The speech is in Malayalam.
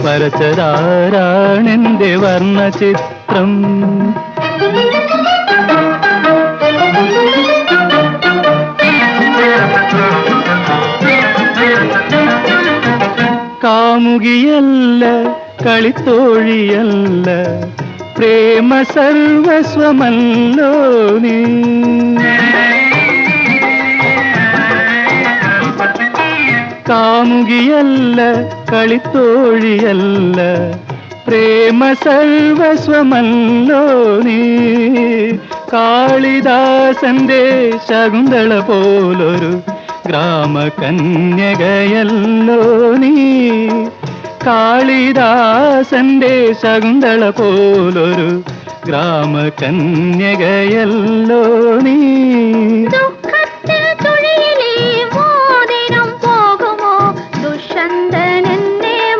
വരച്ചതാരാണെന്റെ വർണ്ണചിത്രം. കാമുകിയല്ല, കളിത്തോഴിയല്ല, പ്രേമ സർവസ്വമല്ലോ നീ. കാമുകിയല്ല, കളിത്തോഴിയല്ല, പ്രേമ സർവസ്വമല്ലോ നീ. കാളിദാസന്റെ ശകുന്തള പോലൊരു ഗ്രാമകന്യകയല്ലോ നീ. കാളിദാസന്റെ ശകുന്തള പോലൊരു ഗ്രാമകന്യകയല്ലോ നീ.